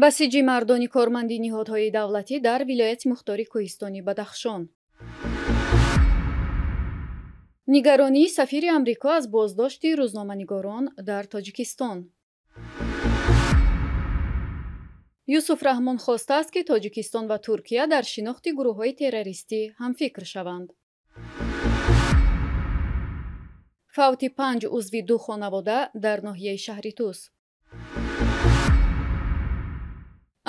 басиҷи мардони корманди ниҳодҳои давлатӣ дар вилояти мухтори кӯҳистони Бадахшон. нигаронии сафири Амрико аз боздошти рӯзноманигорон дар Тоҷикистон. Юсуф Раҳмон хостааст, ки Тоҷикистон ва Туркия дар шинохти гурӯҳҳои террористӣ ҳамфикр шаванд. фавти 5 узви 2 хонавода дар ноҳияи шаҳри Тус.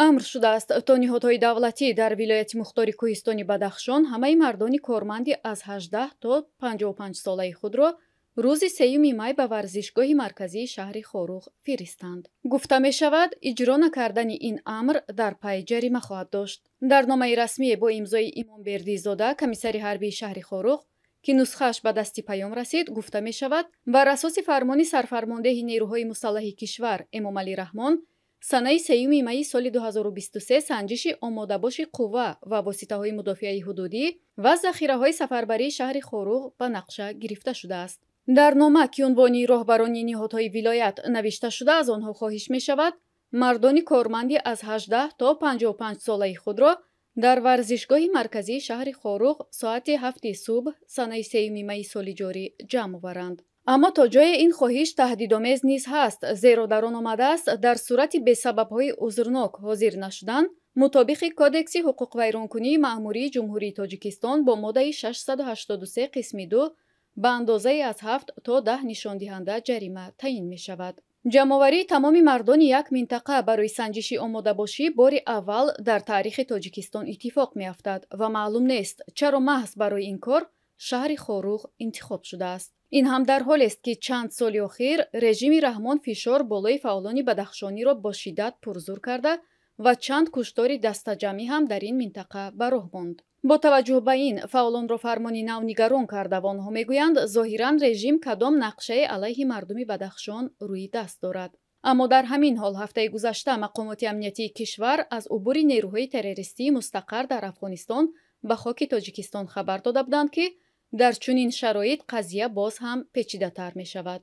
амр шудааст то ниҳодҳои давлатӣ дар вилояти мухтори кӯҳистони Бадахшон ҳамаи мардони корманди аз 18 то 55 солаи худро рӯзи 3 май ба варзишгоҳи марказии шаҳри Хоруғ фиристанд. гуфта мешавад, иҷро накардани ин амр дар пай ҷарима хоҳад дошт. дар номаи расмие бо имзои Имонбердизода, комиссари ҳарбии шаҳри Хоруғ, ки нусхааш ба дасти паём расид, гуфта мешавад, бар асоси фармони сарфармондеҳи нерӯҳои мусаллаҳи кишвар Эмомалӣ Раҳмон, санаи 3 майи соли 2023 санҷиши омодабоши қувва ва воситаҳои мудофиаи ҳудудӣ ва захираҳои сафарбарии шаҳри Хоруғ ба нақша гирифта шудааст. дар нома, ки унвони роҳбарони ниҳодҳои вилоят навишта шуда, аз онҳо хоҳиш мешавад, мардони корманди аз 18 то 55 солаи худро дар варзишгоҳи марказии шаҳри Хоруғ соати 7 субҳ санаи 3 майи соли ҷорӣ ҷамъ оваранд. аммо то ҷое ин хоҳиш таҳдидомез низ ҳаст, зеро дар он омадааст, дар сурати бесабабҳои узрнок ҳозир нашудан, мутобиқи кодекси ҳуқуқвайронкунии маъмурии ҷумҳурии Тоҷикистон бо моддаи 683 қисми 2 ба андозаи аз 7 то 10 нишондиҳанда ҷарима таъин мешавад. ҷамъоварии тамоми мардони як минтақа барои санҷиши омодабошӣ бори аввал дар таърихи Тоҷикистон иттифоқ меафтад ва маълум нест чаро маҳз барои ин кор шаҳри Хоруғ интихоб шудааст. ин ҳам дар ҳолест, ки чанд соли охир режими Раҳмон фишор болои фаъолони бадахшониро бо шиддат пурзур карда ва чанд куштори дастаҷамъӣ ҳам дар ин минтақа ба роҳ монд. бо таваҷҷӯҳ ба ин, фаъолонро фармони нав нигарон карда ва онҳо мегӯянд зоҳиран режим кадом нақшае алайҳи мардуми Бадахшон рӯи даст дорад. аммо дар ҳамин ҳол ҳафтаи гузашта мақомоти амниятии кишвар аз убури нерӯҳои террористии мустақар дар Афғонистон ба хоки Тоҷикистон хабар дода буданд, ки дар чунин шароит қазия боз ҳам печидатар мешавад.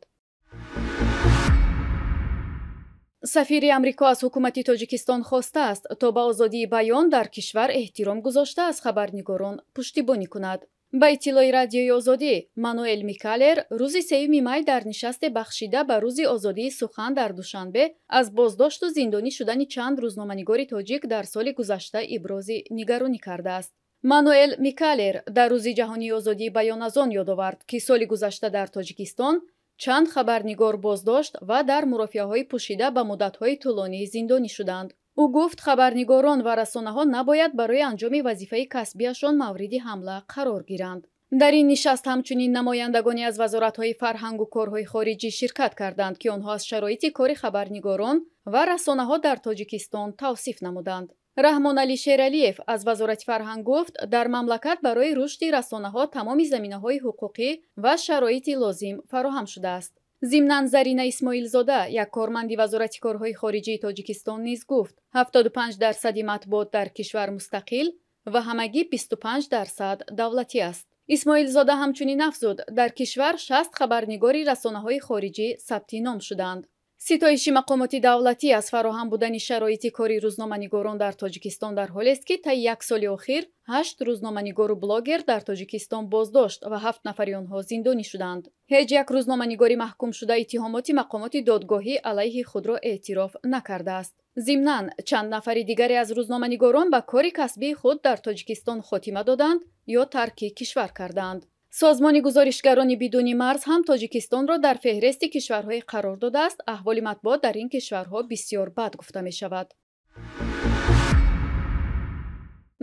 сафири Амрико аз ҳукумати Тоҷикистон хостааст, то ба озодии баён дар кишвар эҳтиром гузошта аз хабарнигорон пуштибонӣ кунад. ба иттилои радиои Озодӣ, Мануэл Микалер рӯзи 3 май дар нишасте бахшида ба рӯзи озодии сухан дар Душанбе аз боздошту зиндонӣ шудани чанд рӯзноманигори тоҷик дар соли гузашта ибрози нигаронӣ кардааст. Мануэл Микалер дар рӯзи ҷаҳонии озодии баён аз он ёдовард, ки соли гузашта дар Тоҷикистон чанд хабарнигор боздошт ва дар мурофиаҳои пӯшида ба муддатҳои тӯлонӣ зиндонӣ шуданд. ӯ гуфт, хабарнигорон ва расонаҳо набояд барои анҷоми вазифаи касбияшон мавриди ҳамла қарор гиранд. дар ин нишаст ҳамчунин намояндагоне аз вазоратҳои фарҳангу корҳои хориҷӣ ширкат карданд, ки онҳо аз шароити кори хабарнигорон ва расонаҳо дар Тоҷикистон тавсиф намуданд. Раҳмоналӣ Шералиев аз вазорати фарҳанг гуфт, дар мамлакат барои рушди расонаҳо тамоми заминаҳои ҳуқуқӣ ва шароити лозим фароҳам шудааст. зимнан Зарина Исмоилзода, як корманди вазорати корҳои хориҷии Тоҷикистон низ гуфт, 75% матбуот дар кишвар мустақил ва ҳамагӣ 25% давлатӣ аст. Исмоилзода ҳамчунин афзуд, дар кишвар 60 хабарнигори расонаҳои хориҷӣ сабти ном шуданд. ситоиши мақомоти давлатӣ аз фароҳам будани шароити кори рӯзноманигорон дар Тоҷикистон дар ҳолест, ки таи як соли охир 8 рӯзноманигору блогер дар Тоҷикистон боздошт ва 7 нафари онҳо зиндонӣ шуданд. ҳеҷ як рӯзноманигори маҳкумшуда иттиҳомоти мақомоти додгоҳӣ алайҳи худро эътироф накардааст. зимнан чанд нафари дигаре аз рӯзноманигорон ба кори касбии худ дар Тоҷикистон хотима доданд ё тарки кишвар карданд. созмони гузоришгарони бидуни марз ҳам Тоҷикистонро дар феҳристи кишварҳое қарор додааст. аҳволи матбуот дар ин кишварҳо бисёр бад гуфта мешавад.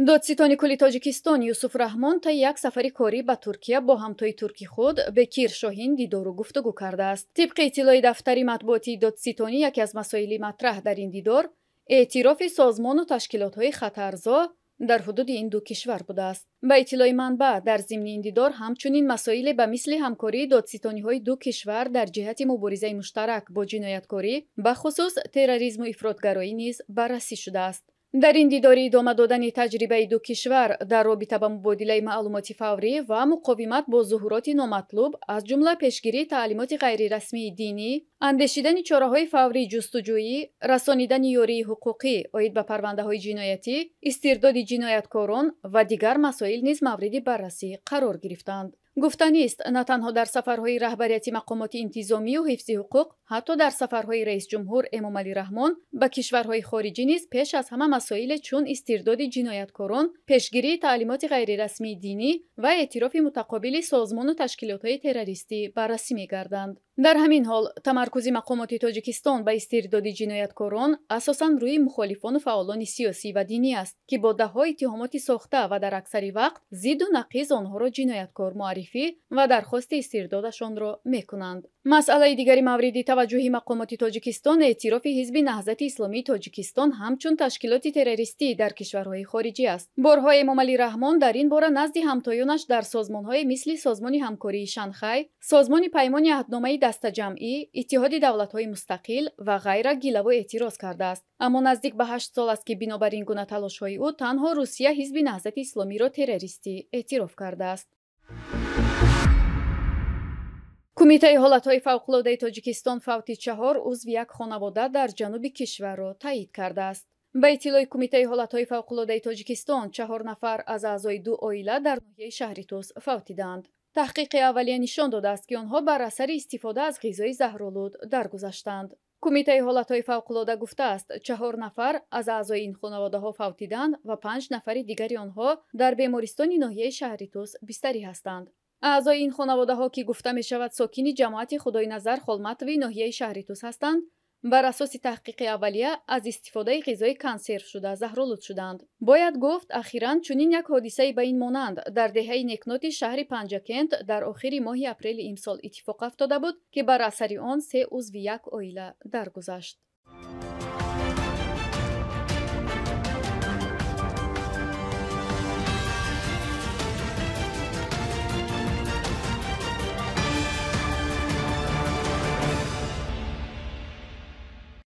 додситони кулли Тоҷикистон Юсуф Раҳмон таи як сафари корӣ ба Туркия бо ҳамтои турки худ Бекир Шоҳин дидору гуфтугӯ кардааст. тибқи иттилои дафтари матбуоти додситонӣ, яке аз масоили матраҳ дар ин дидор эътирофи созмону ташкилотҳои хатарзо дар ҳудуди ин ду кишвар будааст. ба иттилои манбаъ, дар зимни ин дидор ҳамчунин масоиле ба мисли ҳамкории додситониҳои ду кишвар дар ҷиҳати муборизаи муштарак бо ҷинояткорӣ, бахусус терроризму ифротгароӣ низ баррасӣ шудааст. дар ин дидори идома додани таҷрибаи ду кишвар дар робита ба мубодилаи маълумоти фаврӣ ва муқовимат бо зуҳуроти номатлуб, аз ҷумла пешгирии таълимоти ғайрирасмии динӣ, андешидани чораҳои фаврии ҷустуҷӯӣ, расонидани ёрии ҳуқуқӣ оид ба парвандаҳои ҷиноятӣ, истирдоди ҷинояткорон ва дигар масоил низ мавриди баррасӣ қарор гирифтанд. гуфтанист, на танҳо дар сафарҳои раҳбарияти мақомоти интизомию ҳифзи ҳуқуқ, ҳатто дар сафарҳои раисҷумҳур Эмомалӣ Раҳмон ба кишварҳои хориҷӣ низ пеш аз ҳама масоиле чун истирдоди ҷинояткорон, пешгирии таълимоти ғайрирасмии динӣ ва эътирофи мутақобили созмону ташкилотҳои террористӣ баррасӣ мегарданд. дар ҳамин ҳол, тамаркузи мақомоти Тоҷикистон ба истирдоди ҷинояткорон асосан рӯи мухолифону фаъолони сиёсӣ ва динӣ аст, ки бо даҳҳо иттиҳомоти сохта ва дар аксари вақт зидду нақиз онҳоро ҷинояткор муаррифӣ ва дархости истирдодашонро мекунанд. масъалаи дигари мавриди таваҷҷӯҳи мақомоти Тоҷикистон эътирофи ҳизби наҳзати исломии Тоҷикистон ҳамчун ташкилоти террористӣ дар кишварҳои хориҷӣ аст. борҳо Эмомалӣ Раҳмон дар ин бора назди ҳамтоёнаш дар созмонҳое мисли Созмони ҳамкории Шанхай, Созмони Паймони аҳдномаи дастаҷамъӣ, Иттиҳоди давлатҳои мустақил ва ғайра гиlavу эътироз кардааст. аммо наздик ба 8 сол аст ки бинобар ин гуна талошҳои ӯ танҳо Русия ҳизби наҳзати исломиро террористӣ эътироф кардааст. кумитаи ҳолатҳои фавқулодаи Тоҷикистон фавти 4 узви як хонавода дар ҷануби кишварро таъйид кардааст. ба иттилои кумитаи ҳолатҳои фавқулодаи Тоҷикистон 4 нафар аз аъзои ду оила дар ноҳияи шаҳри Тус фавтиданд. таҳқиқи аввалия нишон додааст, ки онҳо бар асари истифода аз ғизои заҳролуд даргузаштанд. кумитаи ҳолатҳои фавқулода гуфтааст, 4 нафар аз аъзои ин хонаводаҳо фавтиданд ва 5 нафари дигари онҳо дар бемористони ноҳияи шаҳри Тус бистарӣ ҳастанд. аъзои ин хонаводаҳо, ки гуфта мешавад сокини ҷамоати Худойназар Холматови ноҳияи шаҳри Тус ҳастанд, бар асоси таҳқиқи аввалия аз истифодаи ғизои консервшуда заҳролуд шуданд. бояд гуфт, ахиран чунин як ҳодисаи ба ин монанд дар деҳаи Некноти шаҳри Панҷакент дар охири моҳи апрели имсол иттифоқ афтода буд, ки бар асари он 3 узви як оила даргузашт.